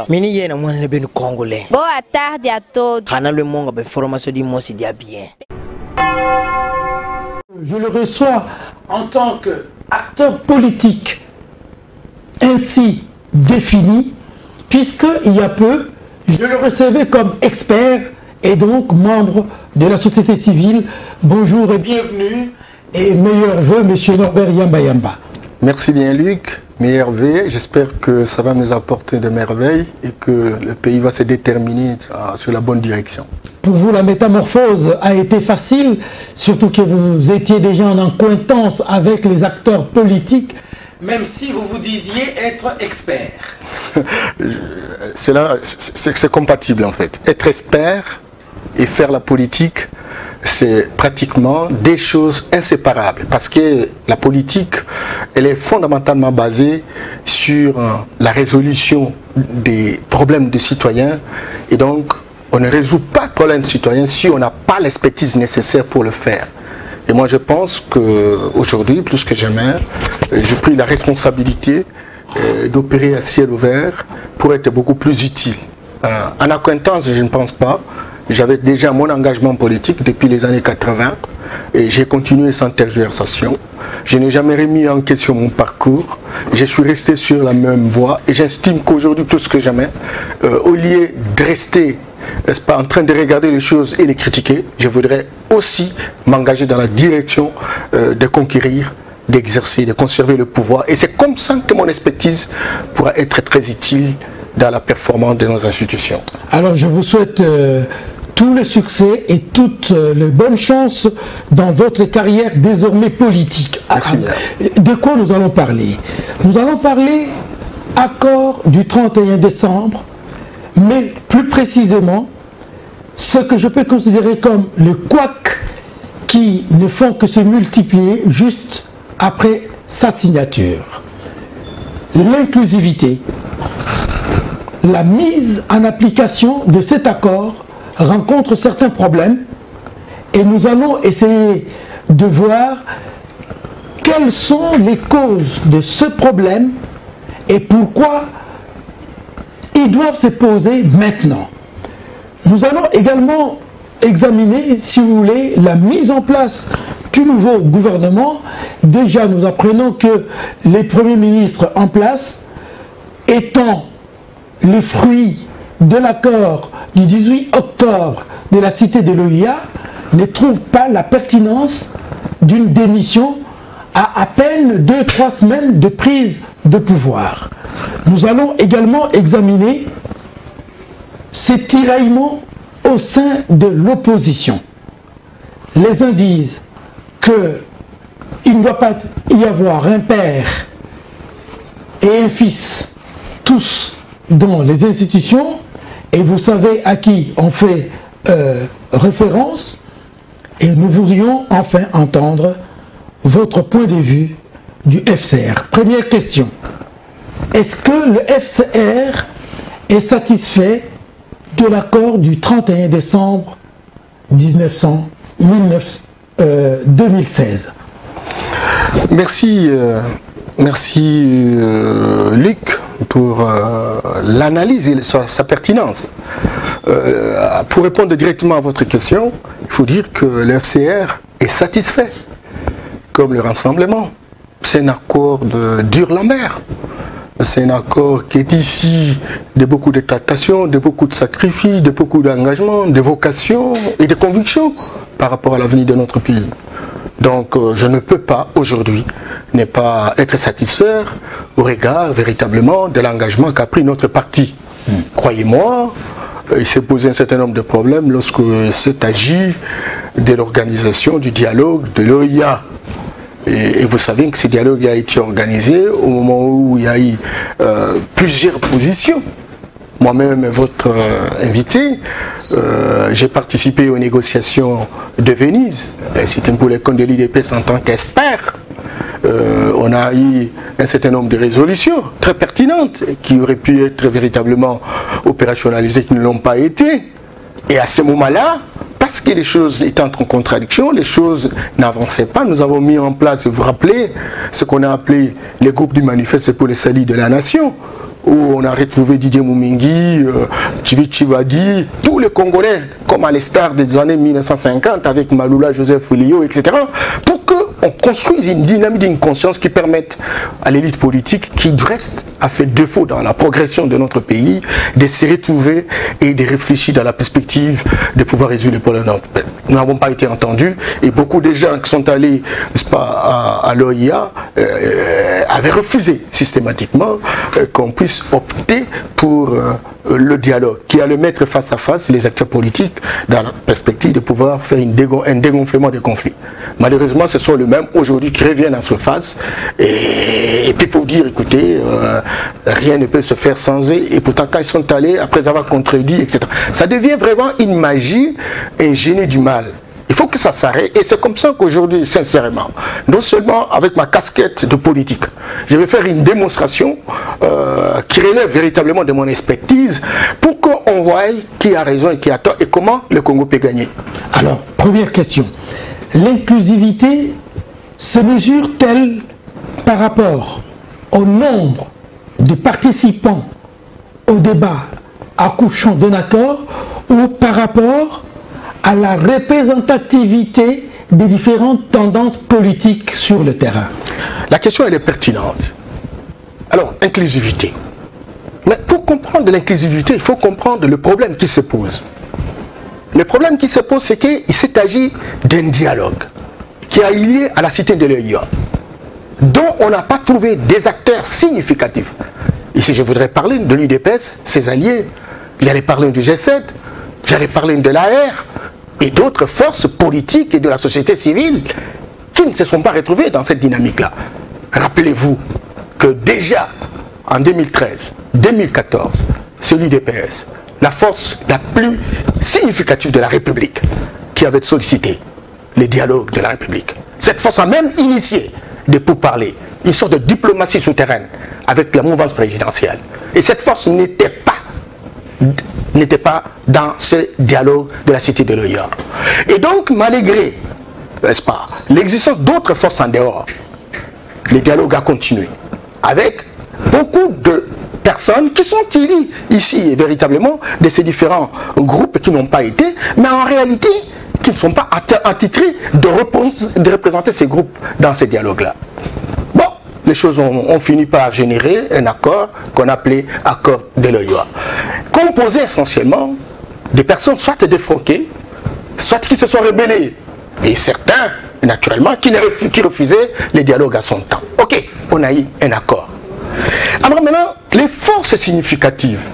Mini yena mwana ne benu congolais. Boa tarde a todos. Hana le monga ben formation du mot dia bien. Je le reçois en tant qu'acteur politique ainsi défini, puisque il y a peu, je le recevais comme expert et donc membre de la société civile. Bonjour et bienvenue et meilleurs vœux, monsieur Norbert Yamba Yamba. Merci bien Luc, meilleurs vœux. J'espère que ça va nous apporter de merveilles et que le pays va se déterminer sur la bonne direction. Pour vous, la métamorphose a été facile, surtout que vous étiez déjà en acquaintance avec les acteurs politiques, même si vous vous disiez être expert. C'est compatible en fait. Être expert et faire la politique, c'est pratiquement des choses inséparables. Parce que la politique, elle est fondamentalement basée sur la résolution des problèmes des citoyens. Et donc, on ne résout pas de problème citoyen si on n'a pas l'expertise nécessaire pour le faire. Et moi, je pense qu'aujourd'hui, plus que jamais, j'ai pris la responsabilité d'opérer à ciel ouvert pour être beaucoup plus utile. En acquaintance, je ne pense pas. J'avais déjà mon engagement politique depuis les années 80 et j'ai continué sans tergiversation. Je n'ai jamais remis en question mon parcours. Je suis resté sur la même voie et j'estime qu'aujourd'hui, plus que jamais, au lieu de rester en train de regarder les choses et les critiquer, je voudrais aussi m'engager dans la direction de conquérir, d'exercer, de conserver le pouvoir. Et c'est comme ça que mon expertise pourra être très utile dans la performance de nos institutions. Alors je vous souhaite tous les succès et toutes les bonnes chances dans votre carrière désormais politique. Merci bien. De quoi nous allons parler? Nous allons parler accord du 31 décembre, mais plus précisément, ce que je peux considérer comme le couac qui ne font que se multiplier juste après sa signature. L'inclusivité, la mise en application de cet accord rencontre certains problèmes et nous allons essayer de voir quelles sont les causes de ce problème et pourquoi ils doivent se poser maintenant. Nous allons également examiner, si vous voulez, la mise en place du nouveau gouvernement. Déjà, nous apprenons que les premiers ministres en place, étant les fruits de l'accord du 18 octobre de la cité de l'OUA, ne trouvent pas la pertinence d'une démission à peine 2-3 semaines de prise de pouvoir. Nous allons également examiner ces tiraillements au sein de l'opposition. Les uns disent qu'il ne doit pas y avoir un père et un fils, tous dans les institutions, et vous savez à qui on fait référence, et nous voudrions enfin entendre votre point de vue du FCR. Première question. Est-ce que le FCR est satisfait de l'accord du 31 décembre 2016? Merci, Luc pour l'analyse et sa pertinence. Pour répondre directement à votre question, il faut dire que le FCR est satisfait, comme le rassemblement. C'est un accord de dur-la-mer. C'est un accord qui est ici de beaucoup de tractations, de beaucoup de sacrifices, de beaucoup d'engagements, de vocations et de convictions par rapport à l'avenir de notre pays. Donc je ne peux pas aujourd'hui ne pas être satisfait au regard véritablement de l'engagement qu'a pris notre parti. Croyez-moi, il s'est posé un certain nombre de problèmes lorsque s'est agi de l'organisation du dialogue de l'OIA. Et vous savez que ce dialogue a été organisé au moment où il y a eu plusieurs positions. Moi-même, votre invité, j'ai participé aux négociations de Venise. C'était pour les comptes de l'IDPS en tant qu'expert. On a eu un certain nombre de résolutions très pertinentes qui auraient pu être véritablement opérationnalisées, qui ne l'ont pas été. Et à ce moment-là, pas parce que les choses étaient en contradiction, les choses n'avançaient pas, nous avons mis en place, vous vous rappelez, ce qu'on a appelé les groupes du manifeste pour le salut de la nation, où on a retrouvé Didier Moumingi, Tchivi Chivadi, tous les Congolais, comme à l'instar des années 1950 avec Maloula, Joseph Oulio, etc., pour qu'on construise une dynamique d'une conscience qui permette à l'élite politique qui reste a fait défaut dans la progression de notre pays de se retrouver et de réfléchir dans la perspective de pouvoir résoudre les problèmes. Nous n'avons pas été entendus et beaucoup de gens qui sont allés à l'OIA avaient refusé systématiquement qu'on puisse opter pour le dialogue, qui allait mettre face à face les acteurs politiques dans la perspective de pouvoir faire un dégonflement des conflits. Malheureusement, ce sont les mêmes aujourd'hui qui reviennent en surface et puis pour dire, écoutez, rien ne peut se faire sans eux, et pourtant quand ils sont allés, après avoir contredit, etc., ça devient vraiment une magie, un génie du mal. Il faut que ça s'arrête, et c'est comme ça qu'aujourd'hui, sincèrement, non seulement avec ma casquette de politique, je vais faire une démonstration qui relève véritablement de mon expertise pour qu'on voie qui a raison et qui a tort et comment le Congo peut gagner. Alors, première question. L'inclusivité se mesure-t-elle par rapport au nombre de participants au débat accouchant d'un accord ou par rapport à la représentativité des différentes tendances politiques sur le terrain? La question, elle est pertinente. Alors, inclusivité. Mais pour comprendre l'inclusivité, il faut comprendre le problème qui se pose. Le problème qui se pose, c'est qu'il s'est agi d'un dialogue qui a eu lieu à la cité de l'OIA, dont on n'a pas trouvé des acteurs significatifs. Ici, je voudrais parler de l'UDPS, ses alliés. J'allais parler du G7, j'allais parler de l'AR et d'autres forces politiques et de la société civile qui ne se sont pas retrouvées dans cette dynamique-là. Rappelez-vous que déjà en 2013, 2014, c'est l'UDPS, la force la plus significative de la République, qui avait sollicité les dialogues de la République. Cette force a même initié des pourparlers, une sorte de diplomatie souterraine avec la mouvance présidentielle. Et cette force n'était pas dans ce dialogue de la cité de l'OIA. Et donc, malgré, n'est-ce pas, l'existence d'autres forces en dehors, le dialogue a continué avec beaucoup de personnes qui sont tirées ici véritablement de ces différents groupes qui n'ont pas été, mais en réalité qui ne sont pas attitrés de représenter ces groupes dans ces dialogues-là. Bon, les choses ont fini par générer un accord qu'on appelait accord de l'OIA, composé essentiellement de personnes soit défroquées, soit qui se sont rebellées, et certains, naturellement, qui refusaient les dialogues à son temps. Ok, on a eu un accord. Alors maintenant, les forces significatives.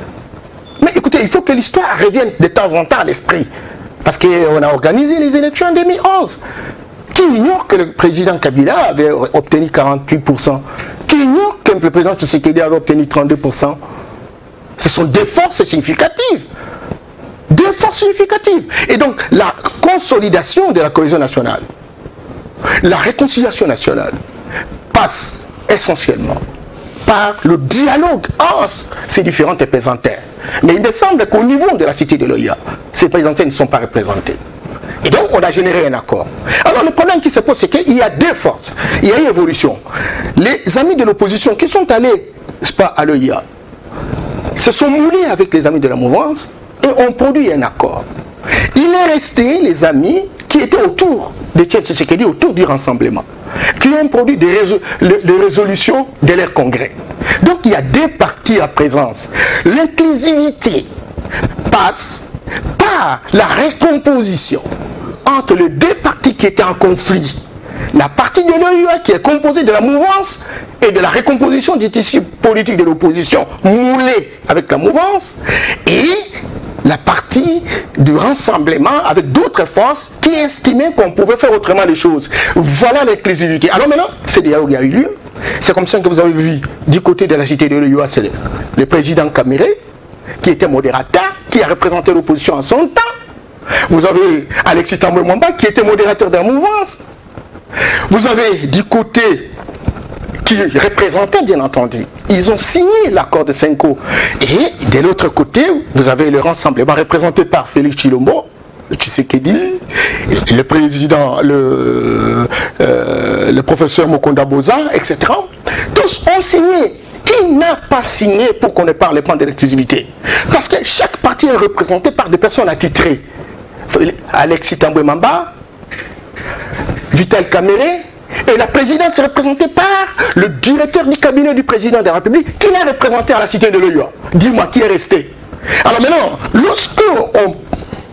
Mais écoutez, il faut que l'histoire revienne de temps en temps à l'esprit. Parce qu'on a organisé les élections en 2011. Qui ignore que le président Kabila avait obtenu 48%? Qui ignore que le président Tshisekedi avait obtenu 32%? Ce sont des forces significatives. Des forces significatives. Et donc, la consolidation de la cohésion nationale, la réconciliation nationale, passe essentiellement par le dialogue entre ces différentes représentants. Mais il me semble qu'au niveau de la cité de l'OIA, ces représentants ne sont pas représentés. Et donc on a généré un accord. Alors le problème qui se pose, c'est qu'il y a deux forces. Il y a une évolution. Les amis de l'opposition qui sont allés à l'OIA se sont moulés avec les amis de la mouvance et ont produit un accord. Il est resté les amis qui étaient autour de Tshisekedi, autour du rassemblement, qui ont produit des résolutions de leur congrès. Donc il y a deux partis à présence. L'inclusivité passe par la récomposition entre les deux partis qui étaient en conflit. La partie de l'OIA qui est composée de la mouvance et de la récomposition du tissu politique de l'opposition moulée avec la mouvance, et la partie du rassemblement avec d'autres forces qui estimaient qu'on pouvait faire autrement les choses. Voilà l'inclusivité. Alors maintenant, ce dialogue a eu lieu. C'est comme ça que vous avez vu du côté de la cité de l'OIA, c'est le président Kaméré qui était modérateur, qui a représenté l'opposition en son temps. Vous avez Alexis Tambwe Mwamba qui était modérateur de la mouvance. Vous avez du côté qui représentait, bien entendu, ils ont signé l'accord de Senko. Et de l'autre côté, vous avez le rassemblement représenté par Félix Tshilombo, Tshisekedi, le président, le professeur Mokonda Boza, etc. Tous ont signé. Qui n'a pas signé pour qu'on ne parle pas de l'exclusivité? Parce que chaque parti est représenté par des personnes attitrées. Alexis Tambwe Mamba, Vital Kamerhe, et la présidence est représentée par le directeur du cabinet du président de la République, qui l'a représenté à la cité de l'OIA. Dis-moi qui est resté. Alors maintenant, lorsque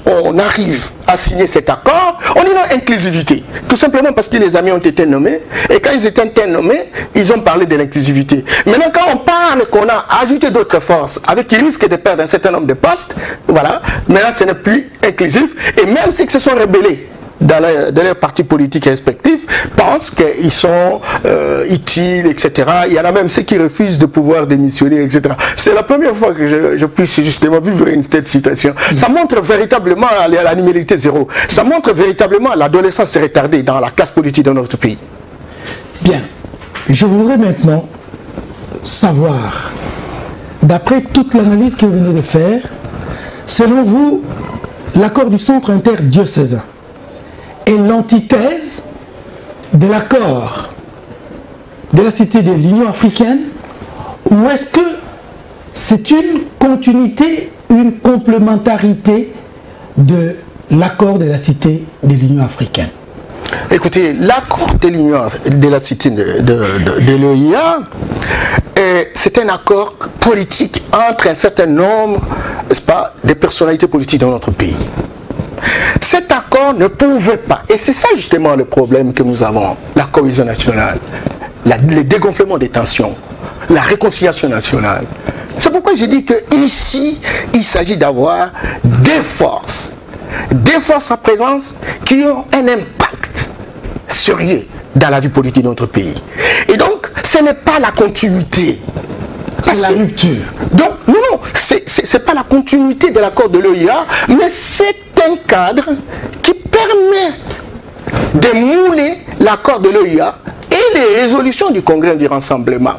on arrive à signer cet accord, on est dans l'inclusivité. Tout simplement parce que les amis ont été nommés, et quand ils étaient nommés, ils ont parlé de l'inclusivité. Maintenant, quand on parle qu'on a ajouté d'autres forces, avec qui risquent de perdre un certain nombre de postes, voilà, maintenant ce n'est plus inclusif, et même ceux qui se sont rebellés dans leurs partis politiques respectifs pensent qu'ils sont utiles, etc. Il y en a même ceux qui refusent de pouvoir démissionner, etc. C'est la première fois que je puisse justement vivre une telle situation. Ça montre véritablement la numérité zéro. Ça montre véritablement l'adolescence retardée dans la classe politique de notre pays. Bien. Je voudrais maintenant savoir, d'après toute l'analyse que vous venez de faire, selon vous, l'accord du centre interdiocésain est l'antithèse de l'accord de la cité de l'Union africaine, ou est-ce que c'est une continuité, une complémentarité de l'accord de la cité de l'Union africaine? Écoutez, l'accord de la cité de l'OIA, c'est un accord politique entre un certain nombre, n'est-ce pas, de personnalités politiques dans notre pays. Cet accord ne pouvait pas, et c'est ça justement le problème que nous avons, la cohésion nationale, le dégonflement des tensions, la réconciliation nationale. C'est pourquoi j'ai dit qu'ici, il s'agit d'avoir des forces à présence qui ont un impact sérieux dans la vie politique de notre pays. Et donc, ce n'est pas la continuité. C'est la rupture. Donc, non, c'est pas la continuité de l'accord de l'OIA, mais c'est un cadre qui permet de mouler l'accord de l'OIA et les résolutions du Congrès du Rassemblement.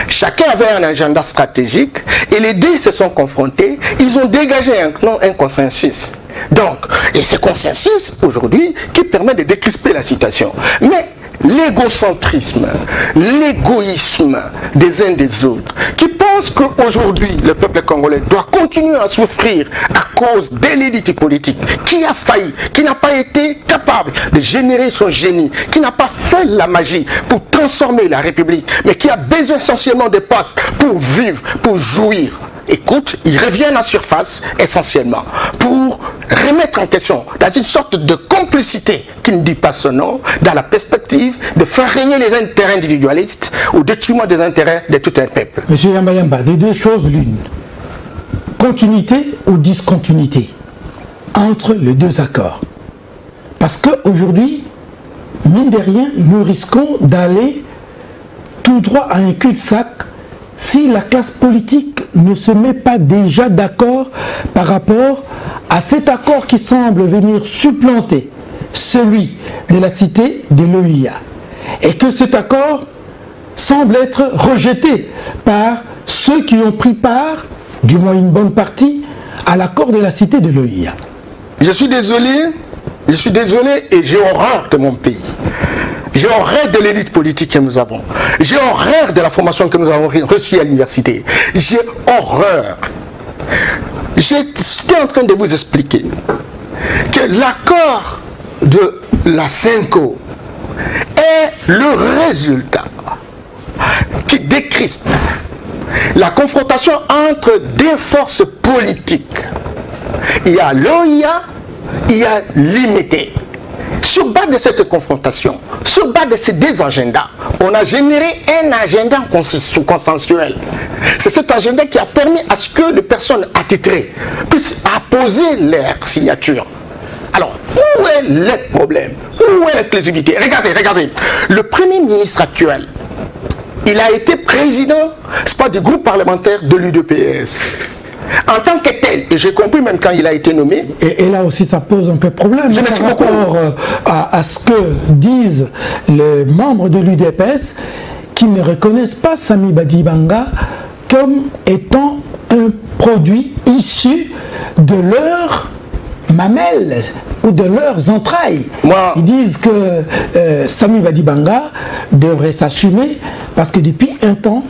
Chacun avait un agenda stratégique et les deux se sont confrontés, ils ont dégagé un consensus. Donc, et ce consensus aujourd'hui qui permet de décrisper la situation. Mais l'égocentrisme, l'égoïsme des uns des autres, qui pensent qu'aujourd'hui le peuple congolais doit continuer à souffrir à cause de l'élite politique, qui a failli, qui n'a pas été capable de générer son génie, qui n'a pas fait la magie pour transformer la République, mais qui a besoin essentiellement de postes pour vivre, pour jouir. Écoute, ils reviennent en surface essentiellement pour remettre en question, dans une sorte de complicité qui ne dit pas son nom, dans la perspective de faire régner les intérêts individualistes au détriment des intérêts de tout un peuple. Monsieur Yamba Yamba, des deux choses l'une. Continuité ou discontinuité entre les deux accords. Parce qu'aujourd'hui, mine de rien, nous risquons d'aller tout droit à un cul-de-sac si la classe politique ne se met pas déjà d'accord par rapport à cet accord qui semble venir supplanter celui de la cité de l'OIA. Et que cet accord semble être rejeté par ceux qui ont pris part, du moins une bonne partie, à l'accord de la cité de l'OIA. Je suis désolé et j'ai horreur de mon pays. J'ai horreur de l'élite politique que nous avons. J'ai horreur de la formation que nous avons reçue à l'université. J'ai horreur. J'étais en train de vous expliquer que l'accord de la CENCO est le résultat qui décrispe la confrontation entre deux forces politiques. Il y a l'OIA, il y a l'IMT. Sur base de cette confrontation, sur base de ces deux agendas, on a généré un agenda consensuel. C'est cet agenda qui a permis à ce que les personnes attitrées puissent apposer leur signature. Alors, où est le problème? Où est l'inclusivité? Regardez, le Premier ministre actuel, il a été président, c'est pas, du groupe parlementaire de l'UDPS. En tant que tel, et j'ai compris même quand il a été nommé. Et là aussi ça pose un peu problème par rapport à ce que disent les membres de l'UDPS qui ne reconnaissent pas Sami Badibanga comme étant un produit issu de leur mamelles ou de leurs entrailles. Ils disent que Samy Badibanga devrait s'assumer parce que depuis un temps,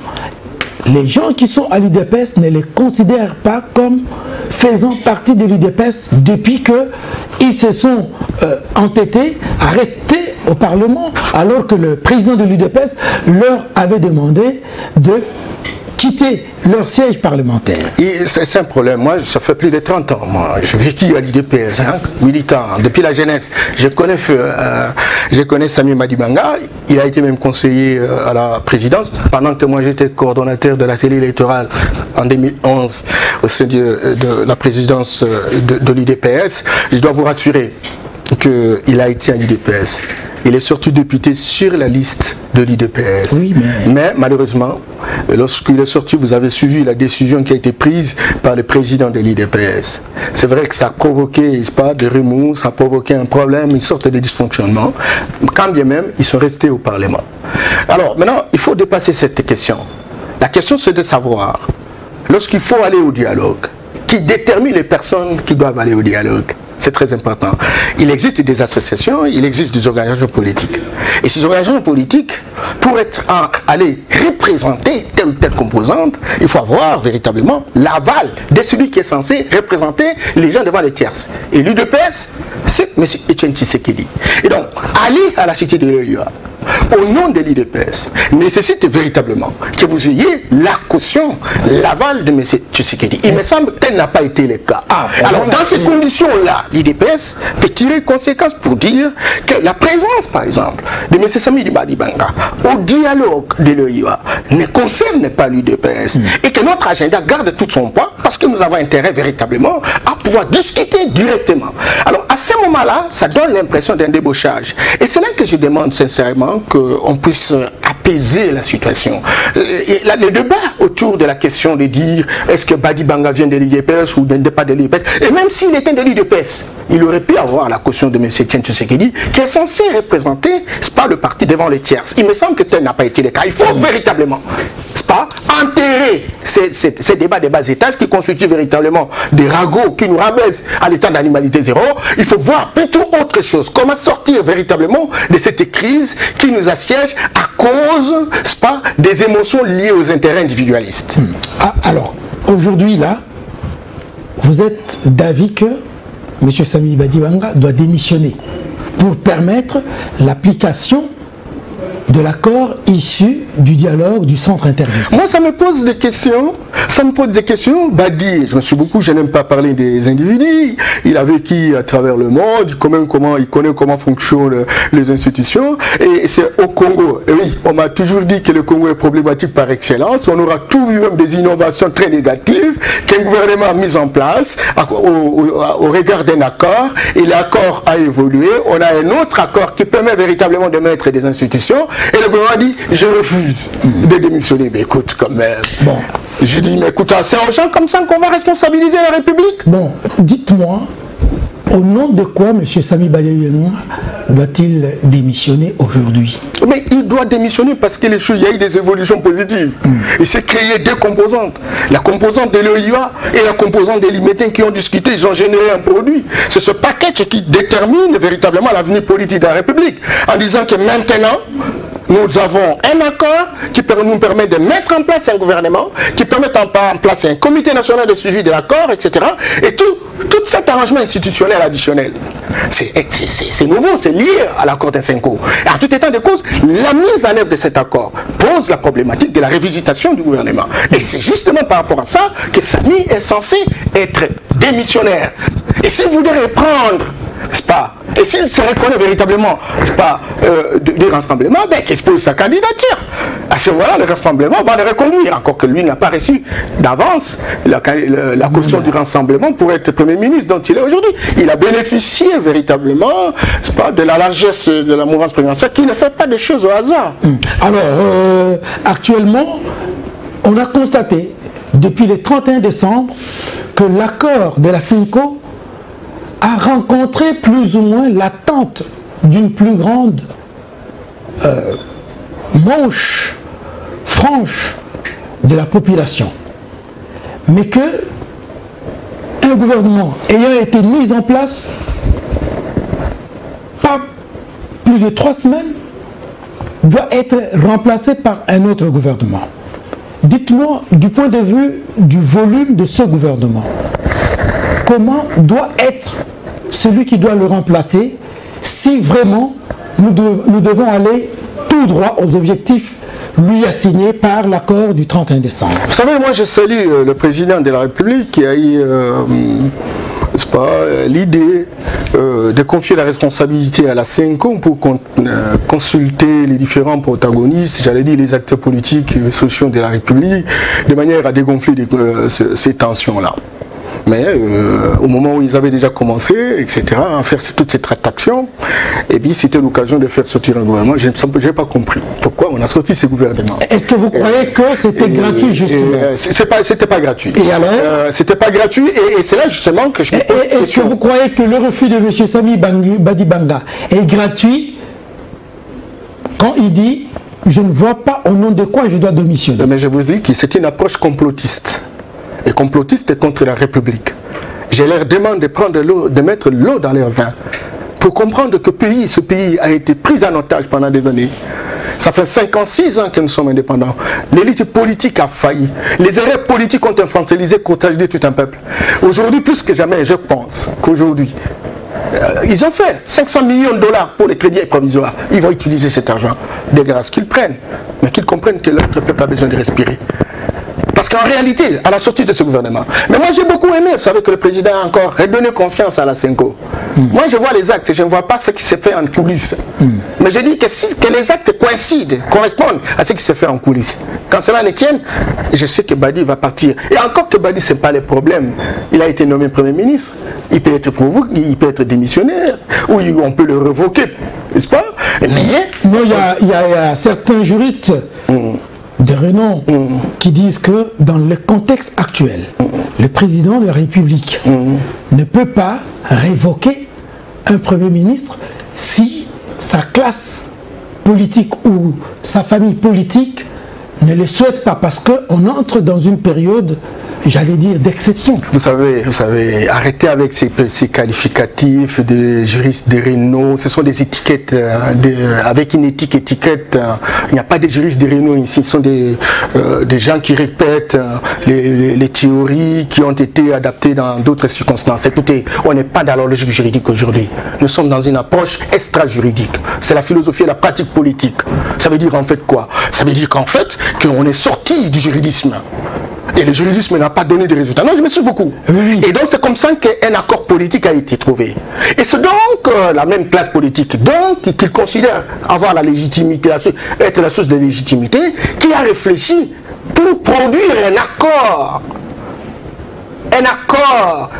les gens qui sont à l'UDPS ne les considèrent pas comme faisant partie de l'UDPS depuis qu'ils se sont entêtés à rester au Parlement alors que le président de l'UDPS leur avait demandé de quitter leur siège parlementaire. C'est un problème. Moi, ça fait plus de 30 ans. Moi, je vécu à l'IDPS, militant, depuis la jeunesse. Je connais Samy Badibanga. Il a été même conseiller à la présidence, pendant que moi j'étais coordonnateur de la cellule électorale en 2011 au sein de la présidence de l'IDPS. Je dois vous rassurer qu'il a été à l'IDPS. Il est sorti député sur la liste de l'IDPS. Oui, mais malheureusement, lorsqu'il est sorti, vous avez suivi la décision qui a été prise par le président de l'IDPS. C'est vrai que ça a provoqué des remous, ça a provoqué un problème, une sorte de dysfonctionnement. Quand bien même, ils sont restés au Parlement. Alors maintenant, il faut dépasser cette question. La question, c'est de savoir, lorsqu'il faut aller au dialogue, qui détermine les personnes qui doivent aller au dialogue. C'est très important. Il existe des associations, il existe des organisations politiques. Et ces organisations politiques, pour aller représenter telle ou telle composante, il faut avoir véritablement l'aval de celui qui est censé représenter les gens devant les tierces. Et l'UDPS, c'est M. Etienne Tshisekedi. Et donc, aller à la cité de l'EUA, au nom de l'IDPS, nécessite véritablement que vous ayez la caution, l'aval de M. Tshisekedi. Il me semble que tel n'a pas été le cas. Alors, dans ces conditions-là, l'IDPS peut tirer conséquence pour dire que la présence, par exemple, de M. Samy Badibanga au dialogue de l'EUA ne concerne pas l'IDPS et que notre agenda garde tout son poids parce que nous avons intérêt véritablement à pouvoir discuter directement. Alors, à ce moment-là, ça donne l'impression d'un débauchage. Et c'est là que je demande sincèrement qu'on puisse apaiser la situation. Et là, le débat autour de la question de dire est-ce que Badibanga vient de l'IDPS ou n'est pas de l'IDPS, et même s'il était de l'IDPS, il aurait pu avoir la caution de M. Etienne Tshisekedi qui est censé représenter le parti devant les tierces. Il me semble que tel n'a pas été le cas. Il faut véritablement enterrer ces débats des bas étages qui constituent véritablement des ragots qui nous rabaissent à l'état d'animalité zéro. Il faut voir plutôt autre chose. Comment sortir véritablement de cette crise qui nous assiège à cause des émotions liées aux intérêts individualistes. Alors, aujourd'hui là, vous êtes d'avis que M. Samy Badibanga doit démissionner pour permettre l'application de l'accord issu du dialogue du centre interdit. Moi, ça me pose des questions. Ça me pose des questions. Badi, je n'aime pas parler des individus. Il a vécu à travers le monde. Il connaît comment fonctionnent les institutions. Et c'est au Congo. Et oui, on m'a toujours dit que le Congo est problématique par excellence. On aura tout vu, même des innovations très négatives qu'un gouvernement a mis en place au regard d'un accord. Et l'accord a évolué. On a un autre accord qui permet véritablement de mettre des institutions. Et le gouvernement a dit, je refuse de démissionner. Mais écoute, quand même. Bon. Je dis, mais écoute, c'est aux gens comme ça qu'on va responsabiliser la République. Bon, dites-moi, au nom de quoi M. Samy Badibanga doit-il démissionner aujourd'hui? Mais il doit démissionner parce qu'il y a eu des évolutions positives. Il s'est créé deux composantes. La composante de l'EUA et la composante des Limétins qui ont discuté, ils ont généré un produit. C'est ce package qui détermine véritablement l'avenir politique de la République. En disant que maintenant, nous avons un accord qui nous permet de mettre en place un gouvernement, qui permet en place un comité national de suivi de l'accord, etc. Et tout cet arrangement institutionnel additionnel, c'est nouveau, c'est lié à l'accord des Cinco. Et en tout état de cause, la mise en œuvre de cet accord pose la problématique de la révisitation du gouvernement. Et c'est justement par rapport à ça que Samy est censé être démissionnaire. Et si vous voulez reprendre, et s'il se reconnaît véritablement du rassemblement, qu'il expose sa candidature. À ce moment-là, le rassemblement va le reconduire, encore que lui n'a pas reçu d'avance la caution du rassemblement pour être Premier ministre dont il est aujourd'hui. Il a bénéficié véritablement de la largesse de la mouvance présidentielle qui ne fait pas des choses au hasard. Alors, actuellement, on a constaté depuis le 31 décembre que l'accord de la Cinco a rencontré plus ou moins l'attente d'une plus grande frange de la population. Mais que un gouvernement ayant été mis en place, pas plus de 3 semaines, doit être remplacé par un autre gouvernement. Dites-moi, du point de vue du volume de ce gouvernement, comment doit être celui qui doit le remplacer si vraiment nous devons aller tout droit aux objectifs lui assignés par l'accord du 31 décembre. Vous savez, moi je salue le président de la République qui a eu l'idée de confier la responsabilité à la CENCO pour consulter les différents protagonistes, j'allais dire les acteurs politiques et sociaux de la République, de manière à dégonfler ces tensions-là. Mais au moment où ils avaient déjà commencé, etc., à faire toutes ces tractations, et puis c'était l'occasion de faire sortir un gouvernement. Je n'ai pas compris pourquoi on a sorti ce gouvernement. Est-ce que vous croyez que c'était gratuit, justement? C'était pas gratuit. Et alors c'était pas gratuit, et c'est là justement que je me pose Est-ce que vous croyez que le refus de M. Sami Badibanga est gratuit quand il dit « je ne vois pas au nom de quoi je dois démissionner ». Mais je vous dis que c'est une approche complotiste. Et complotiste contre la République. Je leur demande de prendre l'eau, de mettre l'eau dans leur vin pour comprendre que ce pays a été pris en otage pendant des années. Ça fait 5 ans, 6 ans que nous sommes indépendants. L'élite politique a failli. Les erreurs politiques ont infantilisé, contagié tout un peuple. Aujourd'hui, plus que jamais, je pense qu'aujourd'hui, ils ont fait 500 millions de dollars pour les crédits provisoires. Ils vont utiliser cet argent. De grâce qu'ils prennent, mais qu'ils comprennent que notre peuple a besoin de respirer. Parce qu'en réalité, à la sortie de ce gouvernement, mais moi j'ai beaucoup aimé, vous savez que le président a encore redonné confiance à la CENCO. Moi je vois les actes, je ne vois pas ce qui s'est fait en coulisses. Mais je dis que les actes coïncident, correspondent à ce qui s'est fait en coulisses. Quand cela ne tienne, je sais que Badi va partir. Et encore que Badi, ce n'est pas le problème. Il a été nommé Premier ministre. Il peut être provoqué, il peut être démissionnaire, ou on peut le revoquer, n'est-ce pas? Mais non, il y a certains juristes de renom qui disent que dans le contexte actuel, le président de la République ne peut pas révoquer un Premier ministre si sa classe politique ou sa famille politique ne le souhaite pas, parce qu'on entre dans une période, j'allais dire, d'exception. Vous savez, arrêtez avec ces qualificatifs de juristes de renom. Ce sont des étiquettes, avec une étiquette. Il n'y a pas de juristes de renom ici. Ce sont des gens qui répètent les théories qui ont été adaptées dans d'autres circonstances. Écoutez, on n'est pas dans la logique juridique aujourd'hui. Nous sommes dans une approche extra-juridique. C'est la philosophie et la pratique politique. Ça veut dire en fait quoi? Ça veut dire qu'en fait, qu'on est sorti du juridisme. Et le juridisme n'a pas donné de résultats. Non, je me suis beaucoup. Oui. Et donc c'est comme ça qu'un accord politique a été trouvé. Et c'est donc la même classe politique, donc qui considère avoir la légitimité, être la source de légitimité, qui a réfléchi pour produire un accord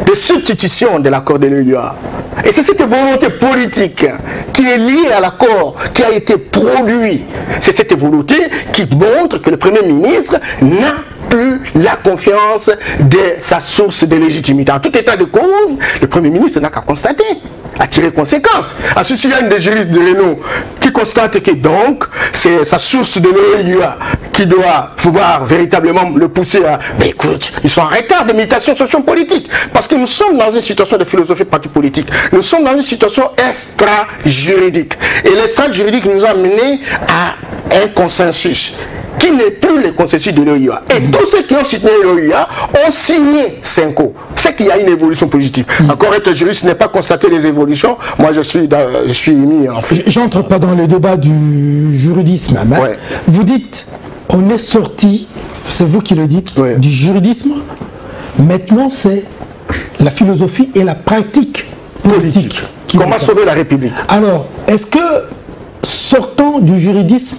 de substitution de l'accord de l'OIA. Et c'est cette volonté politique qui est liée à l'accord qui a été produit. C'est cette volonté qui montre que le Premier ministre n'a plus la confiance de sa source de légitimité. En tout état de cause, le Premier ministre n'a qu'à constater, à tirer conséquence. Ensuite, il y a une des juristes de Renault qui constate que donc, c'est sa source de l'OIA qui doit pouvoir véritablement le pousser à... Mais écoute, ils sont en retard de méditation socio-politique. Parce que nous sommes dans une situation de philosophie politique. Nous sommes dans une situation extra-juridique. Et l'extra-juridique nous a mené à un consensus qui n'est plus le consensus de l'OIA. Et tous ceux qui ont signé l'OIA ont signé CENCO. C'est qu'il y a une évolution positive. Encore être juriste n'est pas constater les évolutions. Moi, je suis émis en fait. J'entre pas dans le débat du juridisme. Mais ouais. Vous dites, on est sorti, c'est vous qui le dites, ouais, du juridisme. Maintenant, c'est la philosophie et la pratique politique. Comment sauver la République? Alors, est-ce que sortant du juridisme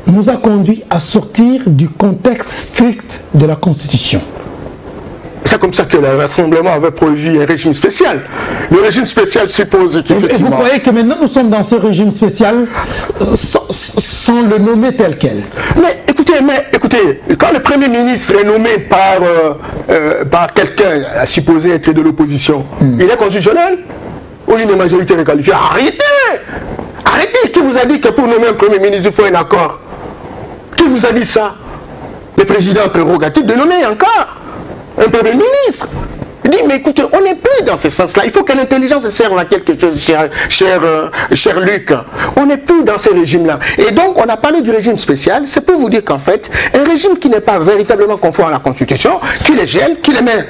nous a conduit à sortir du contexte strict de la Constitution? C'est comme ça que le Rassemblement avait prévu un régime spécial. Le régime spécial suppose qu'effectivement... Et vous croyez que maintenant nous sommes dans ce régime spécial sans le nommer tel quel? Mais écoutez, quand le Premier ministre est nommé par quelqu'un supposé être de l'opposition, il est constitutionnel ou une majorité requalifiée? Arrêtez! Qui vous a dit que pour nommer un Premier ministre, il faut un accord? Qui vous a dit ça? Le président prérogatif de nommer encore. un premier ministre. Il dit, mais écoutez, on n'est plus dans ce sens-là. Il faut que l'intelligence serve à quelque chose, cher Luc. On n'est plus dans ce régime-là. Et donc, on a parlé du régime spécial. C'est pour vous dire qu'en fait, un régime qui n'est pas véritablement conforme à la Constitution, qui les gèle, qui la met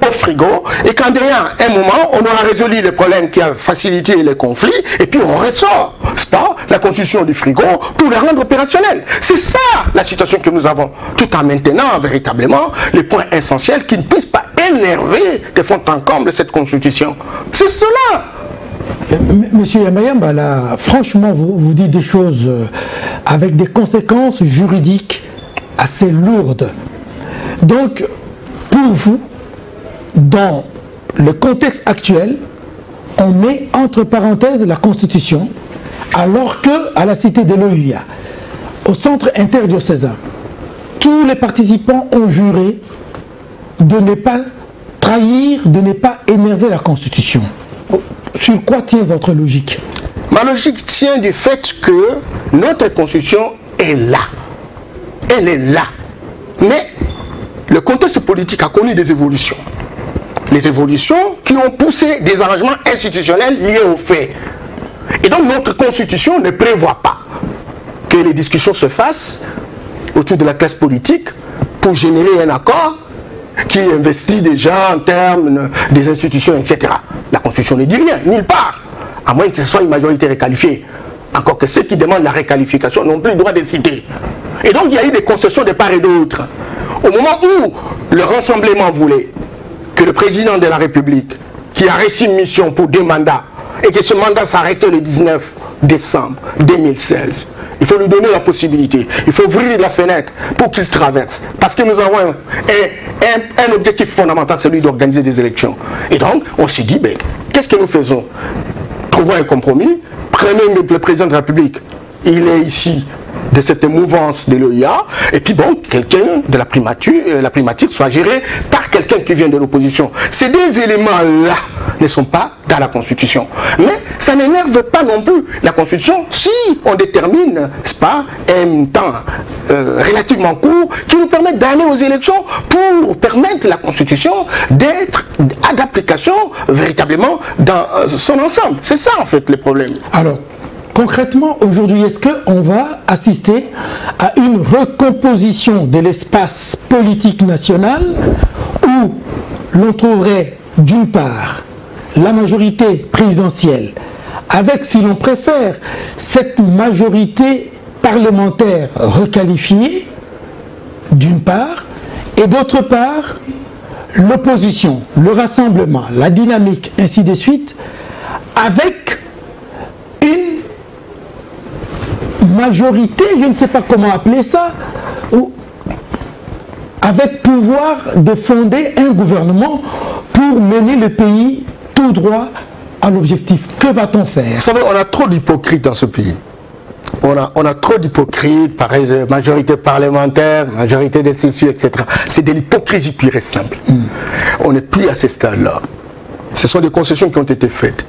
au frigo, et qu'en derrière un moment, on aura résolu les problèmes qui ont facilité les conflits, et puis on ressort, c'est pas, la Constitution du frigo pour la rendre opérationnelle. C'est ça la situation que nous avons, tout en maintenant véritablement les points essentiels qui ne puissent pas énerver de fond en comble cette Constitution. C'est cela. Monsieur Yamayamba, là, franchement, vous dites des choses avec des conséquences juridiques assez lourdes. Donc, pour vous, dans le contexte actuel, on met entre parenthèses la Constitution, alors que à la cité de l'OUA, au centre interdiocésain, tous les participants ont juré de ne pas trahir, de ne pas énerver la Constitution. Sur quoi tient votre logique? Ma logique tient du fait que notre Constitution est là. Elle est là. Mais le contexte politique a connu des évolutions. Les évolutions qui ont poussé des arrangements institutionnels liés aux faits. Et donc notre Constitution ne prévoit pas que les discussions se fassent autour de la classe politique pour générer un accord qui investit déjà en termes des institutions, etc. La Constitution ne dit rien, nulle part, à moins que ce soit une majorité réqualifiée. Encore que ceux qui demandent la réqualification n'ont plus le droit de citer. Et donc il y a eu des concessions de part et d'autre. Au moment où le Rassemblement voulait que le président de la République, qui a reçu une mission pour 2 mandats, et que ce mandat s'arrêtait le 19 décembre 2016, il faut lui donner la possibilité, il faut ouvrir la fenêtre pour qu'il traverse. Parce que nous avons un objectif fondamental, celui d'organiser des élections. Et donc, on s'est dit, ben, qu'est-ce que nous faisons? Trouvons un compromis, prenons le président de la République, il est ici de cette mouvance de l'OIA, et puis bon, quelqu'un de la primature soit géré par quelqu'un qui vient de l'opposition. Ces deux éléments-là ne sont pas dans la Constitution. Mais ça n'énerve pas non plus la Constitution si on détermine, c'est pas, un temps relativement court qui nous permet d'aller aux élections pour permettre la Constitution d'être d'application véritablement dans son ensemble. C'est ça en fait le problème. Alors, concrètement, aujourd'hui, est-ce qu'on va assister à une recomposition de l'espace politique national où l'on trouverait d'une part la majorité présidentielle avec, si l'on préfère, cette majorité parlementaire requalifiée d'une part, et d'autre part l'opposition, le rassemblement, la dynamique, ainsi de suite, avec une majorité, je ne sais pas comment appeler ça, ou avec pouvoir de fonder un gouvernement pour mener le pays tout droit à l'objectif. Que va-t-on faire? Vous savez, on a trop d'hypocrites dans ce pays. On a trop d'hypocrites, pareil, majorité parlementaire, majorité des CSU, etc. C'est de l'hypocrisie pure et simple. On n'est plus à ce stade-là. Ce sont des concessions qui ont été faites.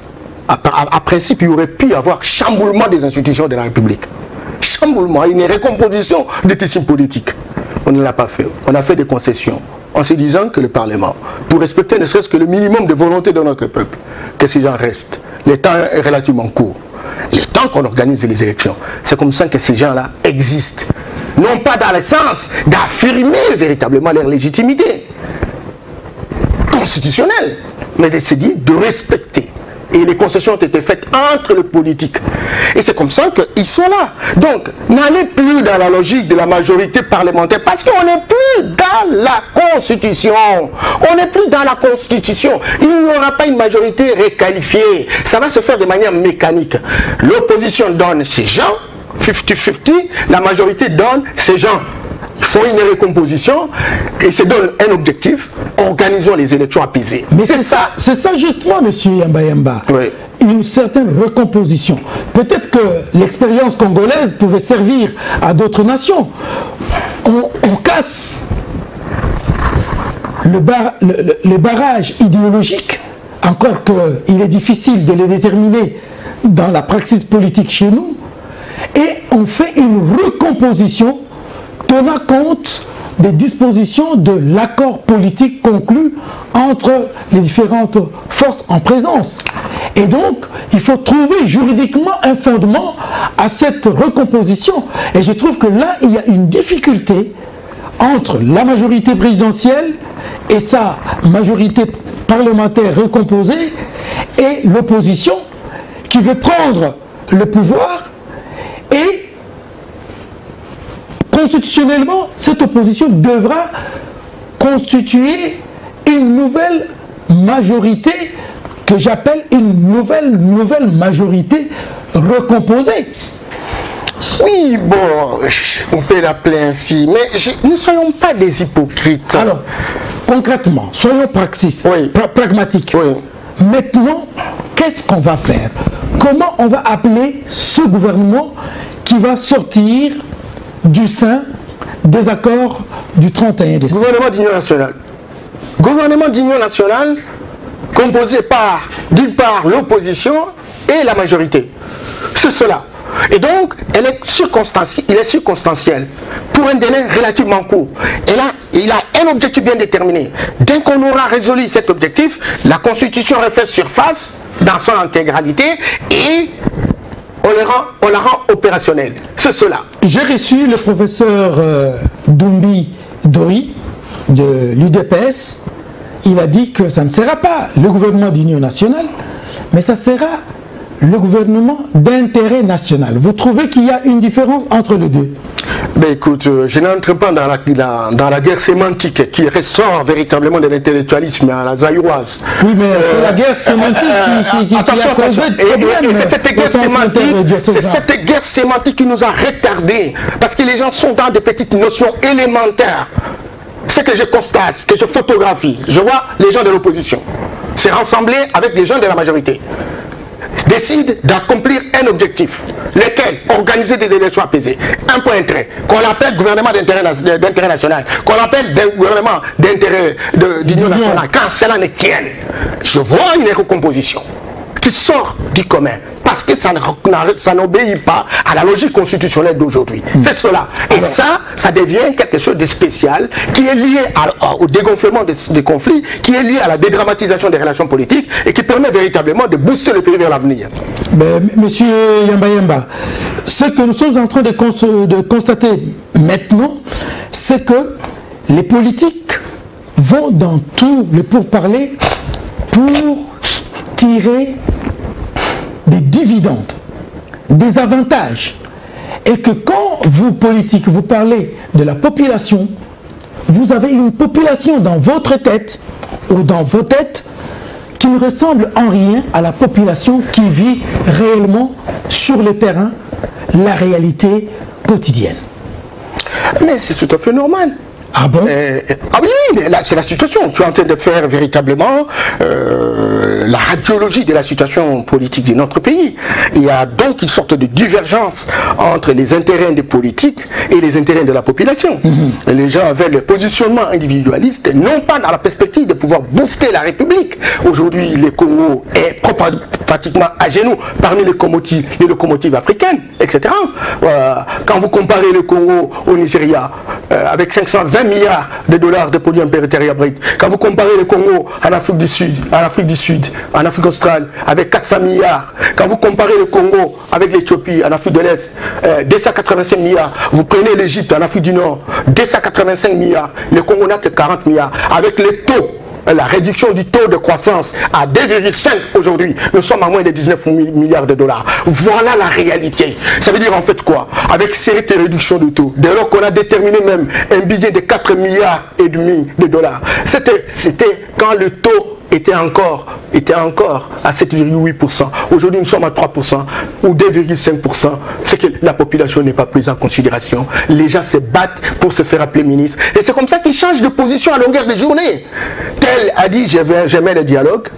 À principe, il y aurait pu y avoir chamboulement des institutions de la République. Chamboulement, une récomposition des tissus politiques. On ne l'a pas fait. On a fait des concessions en se disant que le Parlement, pour respecter ne serait-ce que le minimum de volonté de notre peuple, que ces gens restent. Le temps est relativement court. Le temps qu'on organise les élections, c'est comme ça que ces gens-là existent. Non pas dans le sens d'affirmer véritablement leur légitimité constitutionnelle, mais de se dire de respecter. Et les concessions ont été faites entre les politiques. Et c'est comme ça qu'ils sont là. Donc, n'allez plus dans la logique de la majorité parlementaire parce qu'on n'est plus dans la Constitution. On n'est plus dans la Constitution. Il n'y aura pas une majorité réqualifiée. Ça va se faire de manière mécanique. L'opposition donne ses gens, 50-50, la majorité donne ses gens. Ils font une recomposition et se donnent un objectif, organisons les élections apaisées. Mais c'est ça justement, monsieur Yamba. Oui. Une certaine recomposition. Peut-être que l'expérience congolaise pouvait servir à d'autres nations. On casse le barrage idéologique, encore qu'il est difficile de le déterminer dans la praxis politique chez nous, et on fait une recomposition tenant compte des dispositions de l'accord politique conclu entre les différentes forces en présence. Et donc, il faut trouver juridiquement un fondement à cette recomposition. Et je trouve que là, il y a une difficulté entre la majorité présidentielle et sa majorité parlementaire recomposée et l'opposition qui veut prendre le pouvoir. Et constitutionnellement, cette opposition devra constituer une nouvelle majorité que j'appelle une nouvelle majorité recomposée. Oui, bon, on peut l'appeler ainsi, mais ne soyons pas des hypocrites. Alors, concrètement, soyons pragmatiques. Oui. Maintenant, qu'est-ce qu'on va faire? Comment on va appeler ce gouvernement qui va sortir du sein des accords du 31 décembre? Gouvernement d'union nationale. Gouvernement d'union nationale composé par, d'une part, l'opposition et la majorité. C'est cela. Et donc, il est circonstanciel pour un délai relativement court. Et là, il a un objectif bien déterminé. Dès qu'on aura résolu cet objectif, la Constitution refait surface dans son intégralité et on la rend opérationnelle. C'est cela. J'ai reçu le professeur Doumbi Dori de l'UDPS. Il a dit que ça ne sera pas le gouvernement d'union nationale, mais ça sera le gouvernement d'intérêt national. Vous trouvez qu'il y a une différence entre les deux? Ben écoute, je n'entre pas dans la guerre sémantique qui ressort véritablement de l'intellectualisme à la zaïroise. Oui, mais c'est la guerre sémantique qui a causé de problème. C'est cette guerre sémantique qui nous a retardés, parce que les gens sont dans des petites notions élémentaires. Ce que je constate, que je photographie, je vois les gens de l'opposition se rassembler avec les gens de la majorité, décide d'accomplir un objectif, lequel organiser des élections apaisées. Un point trait, qu'on appelle gouvernement d'intérêt national, qu'on appelle gouvernement d'intérêt d'union nationale, quand cela ne tienne. Je vois une recomposition qui sort du commun, parce que ça n'obéit pas à la logique constitutionnelle d'aujourd'hui. C'est cela. Et ça devient quelque chose de spécial qui est lié au dégonflement des conflits, qui est lié à la dédramatisation des relations politiques et qui permet véritablement de booster le pays vers l'avenir. Monsieur Yamba, ce que nous sommes en train de constater maintenant, c'est que les politiques vont dans tous les pourparlers pour tirer des dividendes, des avantages. Et que quand vous, politiques, vous parlez de la population, vous avez une population dans votre tête ou dans vos têtes qui ne ressemble en rien à la population qui vit réellement sur le terrain la réalité quotidienne. Mais c'est tout à fait normal. Ah bon? Ah oui, mais là c'est la situation. Tu es en train de faire véritablement la radiologie de la situation politique de notre pays. Il y a donc une sorte de divergence entre les intérêts des politiques et les intérêts de la population. Les gens avaient le positionnement individualiste, non pas dans la perspective de pouvoir bouffer la République. Aujourd'hui, le Congo est pratiquement à genoux parmi les locomotives africaines, etc. Quand vous comparez le Congo au Nigeria, avec 520 milliards de dollars de produits intérieurs bruts. Quand vous comparez le Congo en Afrique du Sud, en Afrique australe, avec 400 milliards. Quand vous comparez le Congo avec l'Éthiopie, en Afrique de l'Est, 285 milliards. Vous prenez l'Égypte, en Afrique du Nord, 285 milliards. Le Congo n'a que 40 milliards. Avec les taux, la réduction du taux de croissance à 2,5 aujourd'hui, nous sommes à moins de 19 milliards de dollars. Voilà la réalité. Ça veut dire en fait quoi? Avec cette réduction de taux, dès lors qu'on a déterminé même un budget de 4 milliards et demi de dollars, c'était quand le taux était encore à 7,8%. Aujourd'hui, nous sommes à 3% ou 2,5%. C'est que la population n'est pas prise en considération. Les gens se battent pour se faire appeler ministre. Et c'est comme ça qu'ils changent de position à longueur de journée. Tel a dit, j'aimais le dialogue.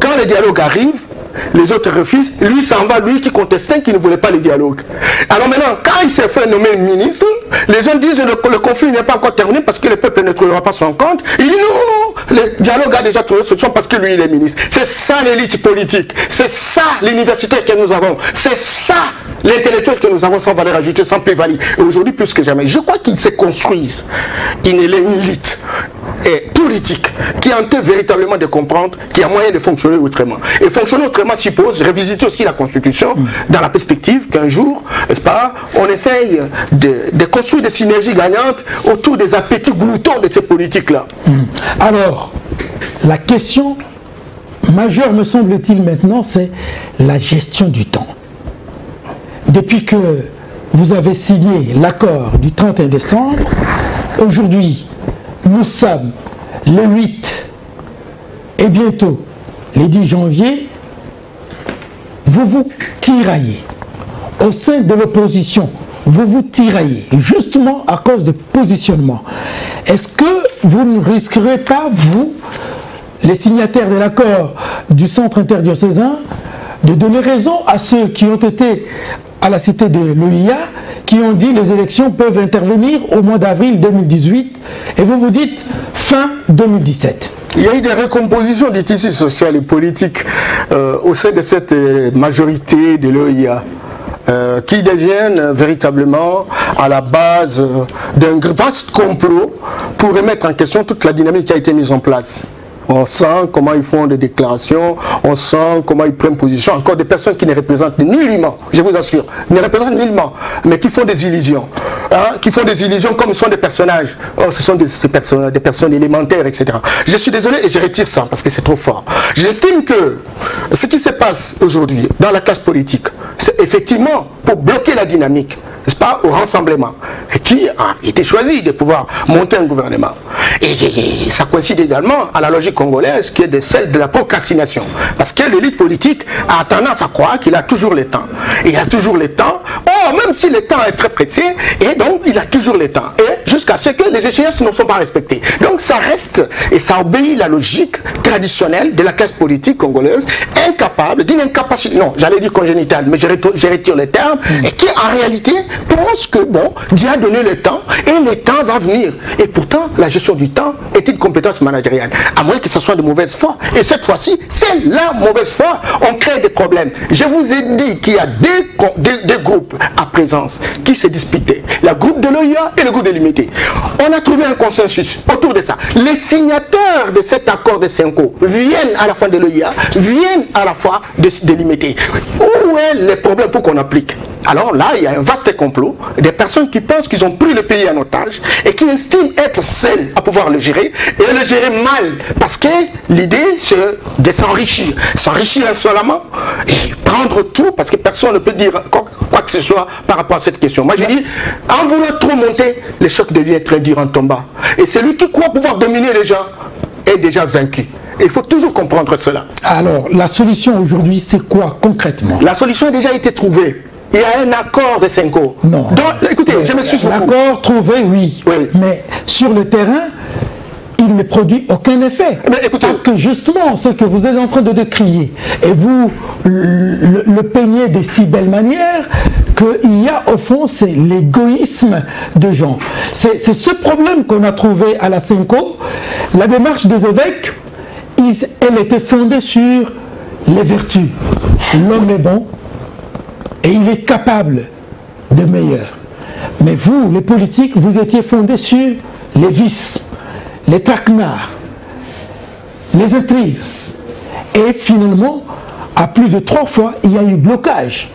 Quand le dialogue arrive, les autres refusent, lui s'en va, lui qui contestait, qui ne voulait pas le dialogue. Alors maintenant, quand il s'est fait nommer ministre, les gens disent que le conflit n'est pas encore terminé parce que le peuple ne trouvera pas son compte. Il dit non, le dialogue a déjà trouvé solution parce que lui, il est ministre. C'est ça l'élite politique. C'est ça l'université que nous avons. C'est ça l'intellectuel que nous avons sans valeur ajoutée, sans plus-value. Et aujourd'hui, plus que jamais, je crois qu'ils se construisent une élite politique qui est en train véritablement de comprendre qu'il y a moyen de fonctionner autrement. Et fonctionner autrement suppose revisiter aussi la Constitution dans la perspective qu'un jour, n'est-ce pas, on essaye de construire des synergies gagnantes autour des appétits gloutons de ces politiques-là. Alors, la question majeure, me semble-t-il maintenant, c'est la gestion du temps. Depuis que vous avez signé l'accord du 31 décembre, aujourd'hui, nous sommes le 8 et bientôt le 10 janvier, vous vous tiraillez. Au sein de l'opposition, vous vous tiraillez, justement à cause de positionnement. Est-ce que vous ne risquerez pas, vous, les signataires de l'accord du centre interdiocésain, de donner raison à ceux qui ont été à la cité de l'OIA, qui ont dit les élections peuvent intervenir au mois d'avril 2018, et vous vous dites fin 2017? Il y a eu des recompositions du tissu social et politique au sein de cette majorité de l'OIA. Qui deviennent véritablement à la base d'un vaste complot pour remettre en question toute la dynamique qui a été mise en place. On sent comment ils font des déclarations, on sent comment ils prennent position. Encore des personnes qui ne représentent nullement, je vous assure, ne représentent nullement, mais qui font des illusions. Hein, qui font des illusions comme ce sont des personnages. Oh, ce sont des personnes élémentaires, etc. Je suis désolé et je retire ça parce que c'est trop fort. J'estime que ce qui se passe aujourd'hui dans la classe politique, c'est effectivement pour bloquer la dynamique, n'est-ce pas, au rassemblement, et qui a été choisi de pouvoir monter un gouvernement. Et ça coïncide également à la logique congolaise qui est de celle de la procrastination. Parce que l'élite politique a tendance à croire qu'il a toujours le temps. Et il a toujours le temps, même si le temps est très pressé, et donc il a toujours le temps. Et jusqu'à ce que les échéances ne sont pas respectées. Donc ça reste, et ça obéit la logique traditionnelle de la classe politique congolaise, incapable, d'une incapacité, non, j'allais dire congénitale, mais je retire le terme, et qui en réalité pense que, bon, Dieu a donné le temps, et le temps va venir. Et pourtant, la gestion du temps est une compétence managériale, à moins que ce soit de mauvaise foi. Et cette fois-ci, c'est la mauvaise foi. On crée des problèmes. Je vous ai dit qu'il y a deux groupes à présence qui se disputaient. Le groupe de l'OIA et le groupe de l'UMT. On a trouvé un consensus autour de ça. Les signataires de cet accord de Senko viennent à la fois de l'OIA, viennent à la fois de l'UMT. Où est le problème pour qu'on applique? Alors là, il y a un vaste complot, des personnes qui pensent qu'ils ont pris le pays en otage et qui estiment être seuls à pouvoir le gérer et le gérer mal. Parce que l'idée, c'est de s'enrichir. S'enrichir insolemment et prendre tout parce que personne ne peut dire quoi que ce soit par rapport à cette question. Moi, j'ai dit, en voulant trop monter, le choc devient très dur en tombant. Et celui qui croit pouvoir dominer les gens est déjà vaincu. Et il faut toujours comprendre cela. Alors, la solution aujourd'hui, c'est quoi concrètement? La solution a déjà été trouvée. Il y a un accord de Senko. Non. Donc, écoutez, je me suis beaucoup. L'accord trouvé, oui. Mais sur le terrain, il ne produit aucun effet. Mais écoutez, parce que justement, ce que vous êtes en train de décrier, et vous le peignez de si belle manière, qu'il y a au fond, c'est l'égoïsme de gens. C'est ce problème qu'on a trouvé à la Senko. La démarche des évêques, elle était fondée sur les vertus. L'homme est bon, et il est capable de meilleur. Mais vous, les politiques, vous étiez fondés sur les vices, les traquenards, les intrigues. Et finalement, à plus de 3 fois, il y a eu blocage.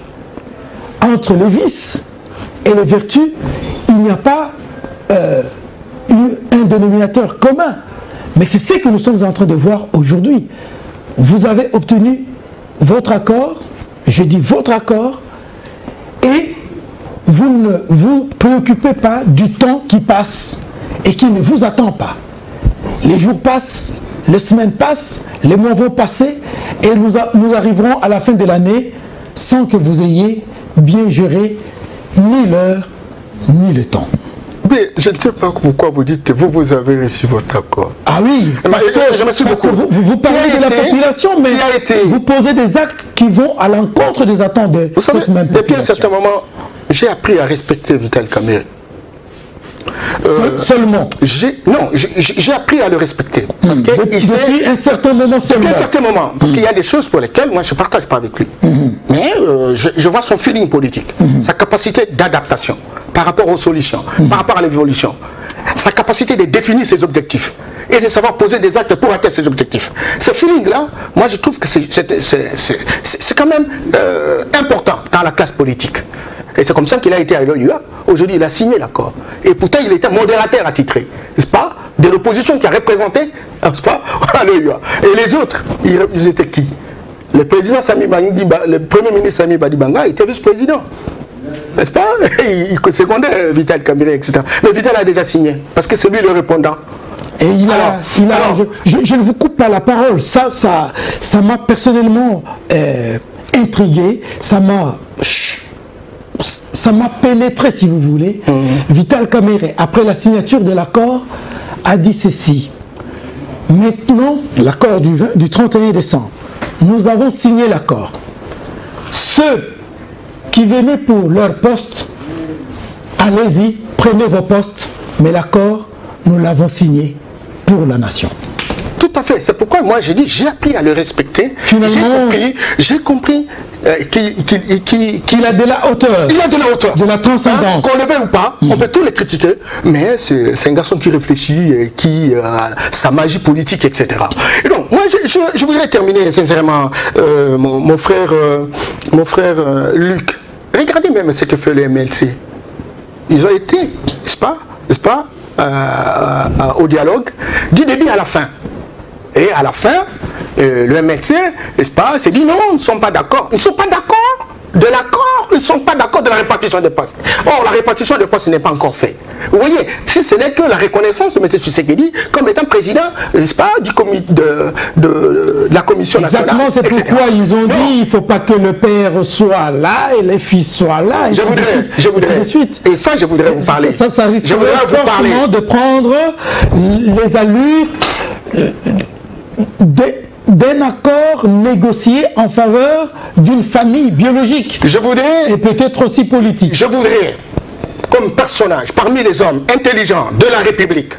Entre les vices et les vertus, il n'y a pas eu un dénominateur commun. Mais c'est ce que nous sommes en train de voir aujourd'hui. Vous avez obtenu votre accord, je dis votre accord, et vous ne vous préoccupez pas du temps qui passe et qui ne vous attend pas. Les jours passent, les semaines passent, les mois vont passer et nous arriverons à la fin de l'année sans que vous ayez bien géré ni l'heure ni le temps. Mais je ne sais pas pourquoi vous dites vous avez reçu votre accord. Ah oui, parce que vous parlez de la population, mais vous posez des actes qui vont à l'encontre des attentes de cette même population. Depuis un certain moment, j'ai appris à respecter Vital Kamerhe. Seulement. J'ai appris à le respecter. Parce que depuis un certain moment seulement. Depuis un certain moment. Parce qu'il y a des choses pour lesquelles moi je ne partage pas avec lui. Mais je vois son feeling politique, sa capacité d'adaptation par rapport aux solutions, par rapport à l'évolution, sa capacité de définir ses objectifs et de savoir poser des actes pour atteindre ces objectifs. Ce feeling-là, moi je trouve que c'est quand même important dans la classe politique. Et c'est comme ça qu'il a été à l'OUA. Aujourd'hui, il a signé l'accord. Et pourtant, il était modérateur attitré, n'est-ce pas, de l'opposition qui a représenté, n'est-ce pas, à l'OUA. Et les autres, ils étaient qui? Le président Sami Badiba, le premier ministre Sami Badibanga était vice-président. N'est-ce pas? Il secondait Vital Kamerhe, etc. Mais Vital a déjà signé, parce que c'est lui le répondant. Et je ne vous coupe pas la parole. Ça m'a personnellement intrigué. Ça m'a pénétré, si vous voulez. Vital Kamerhe, après la signature de l'accord, a dit ceci. Maintenant, l'accord du 31 décembre, nous avons signé l'accord. Ceux qui venaient pour leur poste, allez-y, prenez vos postes, mais l'accord, nous l'avons signé pour la nation. Tout à fait, c'est pourquoi moi j'ai dit, j'ai appris à le respecter. Finalement, j'ai compris qu'il a de la hauteur. Il a de la hauteur. De la transcendance. Qu'on le veuille ou pas, on peut tous les critiquer, mais c'est un garçon qui réfléchit, qui a sa magie politique, etc. Et donc, moi je voudrais terminer sincèrement, mon frère Luc. Regardez même ce que fait le MLC. Ils ont été, n'est-ce pas, au dialogue, du début à la fin. Et à la fin, le MLC, n'est-ce pas, s'est dit non, ils ne sont pas d'accord. Ils ne sont pas d'accord de l'accord, ils ne sont pas d'accord de la répartition des postes. Or, la répartition des postes n'est pas encore faite. Vous voyez, si ce n'est que la reconnaissance de M. Tshisekedi comme étant président, n'est-ce pas, du de la commission nationale. Exactement, c'est pourquoi ils ont dit qu'il ne faut pas que le père soit là et les fils soient là. Et je voudrais, et ça, je voudrais vous parler. Ça risque forcément de prendre les allures d'un accord négocié en faveur d'une famille biologique. Et peut-être aussi politique. Je voudrais, comme personnage, parmi les hommes intelligents de la République,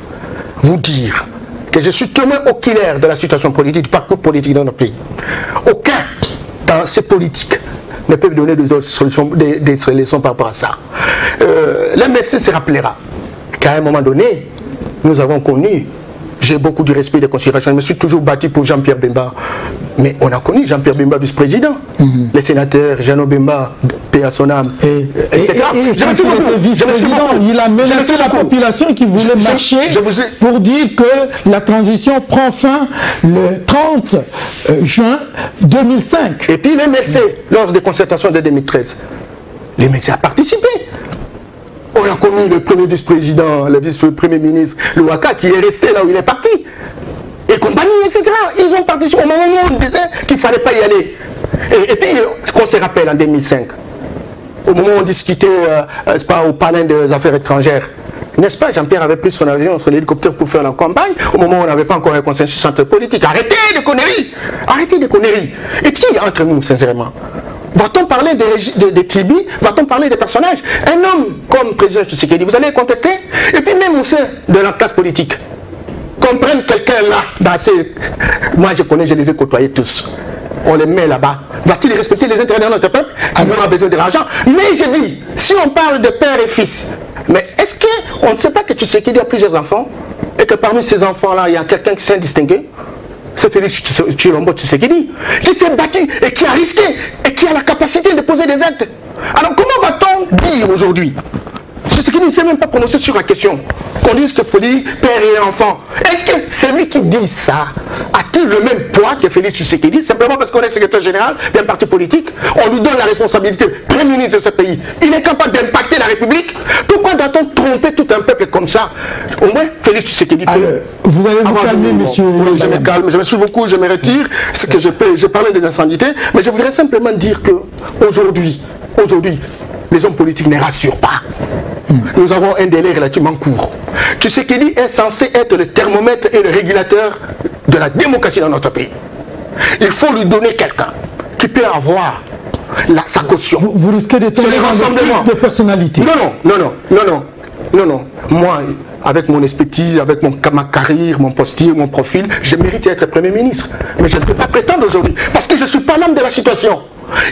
vous dire que je suis témoin oculaire de la situation politique, du parcours politique dans notre pays. Aucun dans ces politiques ne peut donner des solutions par rapport à ça. Le médecin se rappellera qu'à un moment donné, nous avons connu, j'ai beaucoup de respect et de considération, je me suis toujours battu pour Jean-Pierre Bemba. Mais on a connu Jean-Pierre Bemba vice-président, les sénateurs, Jeannot Bemba, paix à son âme, etc. Il a menacé la population qui voulait marcher pour dire que la transition prend fin le 30 juin 2005. Et puis les médecins, lors des concertations de 2013, les médecins ont participé. On a connu le premier vice-président, le vice-premier ministre, le Waka, qui est resté là où il est parti. Et compagnie, etc. Ils ont participé au moment où on disait qu'il ne fallait pas y aller. Et puis, qu'on se rappelle en 2005, au moment où on discutait au palais des affaires étrangères, n'est-ce pas, Jean-Pierre avait pris son avion, son hélicoptère pour faire la campagne, au moment où on n'avait pas encore un consensus entre politiques. Arrêtez de conneries. Arrêtez de conneries. Et puis, entre nous, sincèrement, va-t-on parler des tribus? Va-t-on parler des personnages? Un homme comme président Tshisekedi, vous allez contester? Et puis même au sein de la classe politique, qu'on prenne quelqu'un là, dans ces... Moi je connais, je les ai côtoyés tous. On les met là-bas. Va-t-il respecter les intérêts de notre peuple? On a besoin de l'argent. Mais je dis, si on parle de père et fils, mais est-ce qu'on ne sait pas que Tshisekedi a plusieurs enfants? Et que parmi ces enfants-là, il y a quelqu'un qui s'est distingué? C'est Félix Tshilombo Tshisekedi, qui s'est battu et qui a risqué et qui a la capacité de poser des actes. Alors comment va-t-on dire aujourd'hui? Tshisekedi ne s'est même pas prononcé sur la question. Qu'on dise que Félix, père et enfant. Est-ce que celui qui dit ça a-t-il le même poids que Félix Tshisekedi? Simplement parce qu'on est secrétaire général d'un parti politique, on lui donne la responsabilité premier ministre de ce pays. Il est capable d'impacter la République. Pourquoi doit-on tromper tout un peuple comme ça? Au moins, Félix Tshisekedi peut... Alors, vous allez vous calmer, monsieur. Oui, je me calme, je me suis beaucoup, je me retire. Ce que je parlais des incendités, mais je voudrais simplement dire que aujourd'hui, les hommes politiques ne rassurent pas. Nous avons un délai relativement court. Tshisekedi est censé être le thermomètre et le régulateur de la démocratie dans notre pays. Il faut lui donner quelqu'un qui peut avoir sa caution. Vous risquez de tomber dans le pic de personnalité. Non. Non, non. Moi, avec mon expertise, avec ma carrière, mon posture, mon profil, je mérite d'être Premier ministre. Mais je ne peux pas prétendre aujourd'hui, parce que je ne suis pas l'homme de la situation.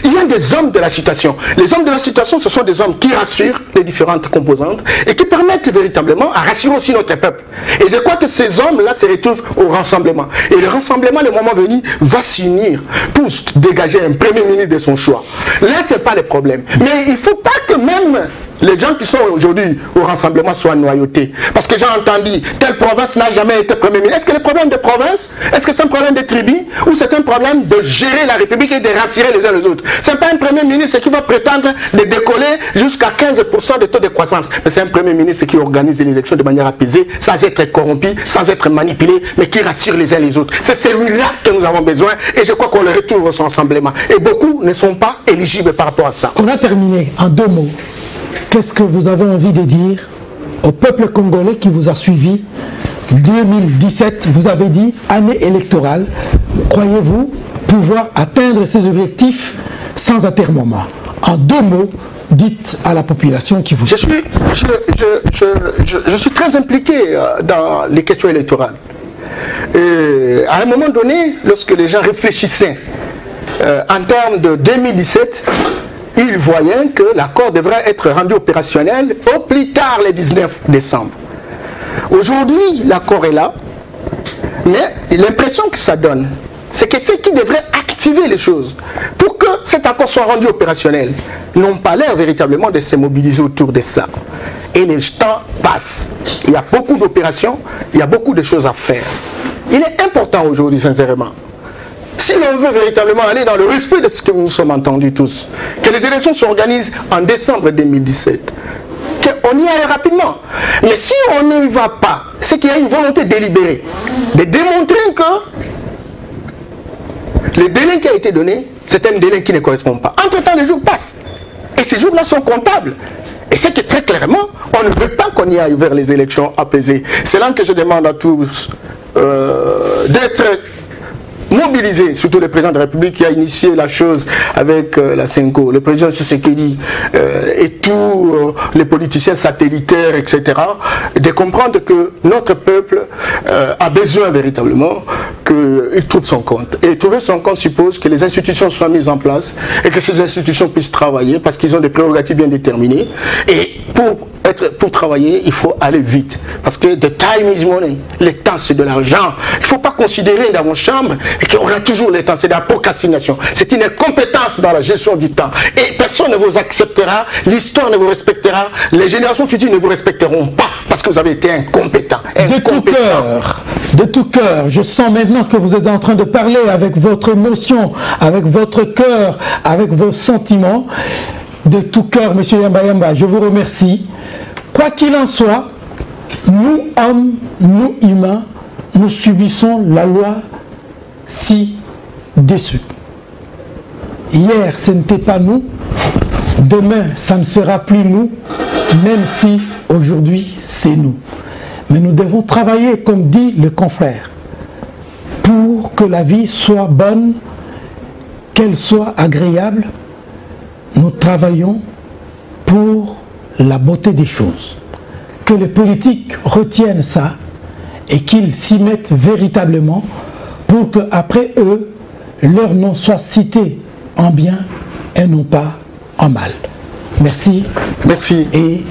Il y a des hommes de la situation. Les hommes de la situation, ce sont des hommes qui rassurent les différentes composantes et qui permettent véritablement à rassurer aussi notre peuple. Et je crois que ces hommes-là se retrouvent au rassemblement. Et le rassemblement, le moment venu, va s'unir pour dégager un Premier ministre de son choix. Là, ce n'est pas le problème. Mais il ne faut pas que même les gens qui sont aujourd'hui au rassemblement soient noyautés. Parce que j'ai entendu, telle province n'a jamais été Premier ministre. Est-ce que le problème de province, est-ce que c'est un problème de tribu ou c'est un problème de gérer la République et de rassurer les uns les autres? Ce n'est pas un Premier ministre qui va prétendre de décoller jusqu'à 15% de taux de croissance. Mais c'est un Premier ministre qui organise l'élection de manière apaisée, sans être corrompu, sans être manipulé, mais qui rassure les uns les autres. C'est celui-là que nous avons besoin et je crois qu'on le retrouve au rassemblement. Et beaucoup ne sont pas éligibles par rapport à ça. On a terminé en 2 mots. Qu'est-ce que vous avez envie de dire au peuple congolais qui vous a suivi? 2017, vous avez dit, année électorale. Croyez-vous pouvoir atteindre ces objectifs sans atermoiement? En 2 mots, dites à la population qui vous suit. Je suis très impliqué dans les questions électorales. Et à un moment donné, lorsque les gens réfléchissaient en termes de 2017, ils voyaient que l'accord devrait être rendu opérationnel au plus tard le 19 décembre. Aujourd'hui, l'accord est là, mais l'impression que ça donne, c'est que ceux qui devraient activer les choses pour que cet accord soit rendu opérationnel n'ont pas l'air véritablement de se mobiliser autour de ça. Et le temps passe. Il y a beaucoup d'opérations, il y a beaucoup de choses à faire. Il est important aujourd'hui, sincèrement, si l'on veut véritablement aller dans le respect de ce que nous sommes entendus tous, que les élections s'organisent en décembre 2017, qu'on y aille rapidement. Mais si on n'y va pas, c'est qu'il y a une volonté délibérée de démontrer que le délai qui a été donné, c'est un délai qui ne correspond pas. Entre-temps, les jours passent. Et ces jours-là sont comptables. Et c'est que très clairement, on ne veut pas qu'on y aille vers les élections apaisées. C'est là que je demande à tous d'être mobilisé, surtout le président de la République qui a initié la chose avec la Senko, le président Tshisekedi et tous les politiciens satellitaires, etc., de comprendre que notre peuple a besoin véritablement qu'il trouve son compte. Et trouver son compte suppose que les institutions soient mises en place et que ces institutions puissent travailler parce qu'ils ont des prérogatives bien déterminées. Et pour travailler, il faut aller vite. Parce que the time is money. Le temps, c'est de l'argent. Il ne faut pas considérer dans vos chambres qu'on a toujours le temps. C'est de la procrastination. C'est une incompétence dans la gestion du temps. Et personne ne vous acceptera. L'histoire ne vous respectera. Les générations futures ne vous respecteront pas parce que vous avez été incompétent. De tout cœur, je sens maintenant que vous êtes en train de parler avec votre émotion, avec votre cœur, avec vos sentiments. De tout cœur, M. Yamba Yamba, je vous remercie. Quoi qu'il en soit, nous hommes, nous humains, nous subissons la loi ci-dessus. Hier, ce n'était pas nous. Demain, ça ne sera plus nous, même si aujourd'hui, c'est nous. Mais nous devons travailler, comme dit le confrère, pour que la vie soit bonne, qu'elle soit agréable. Nous travaillons pour la beauté des choses. Que les politiques retiennent ça et qu'ils s'y mettent véritablement pour qu'après eux, leur nom soit cité en bien et non pas en mal. Merci. Merci. Et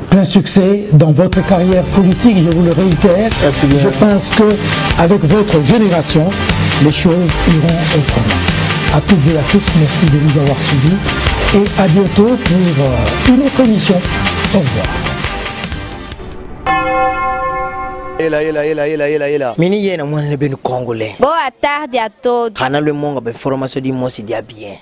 plein succès dans votre carrière politique, je vous le réitère. Merci bien. Je pense qu'avec votre génération, les choses iront autrement. À toutes et à tous, merci de nous avoir suivis. Et à bientôt pour une autre émission. Au revoir. Mini yena mwana benu congolais. Boa tarde a todos. Hana le monga be formation di mosi dia bien.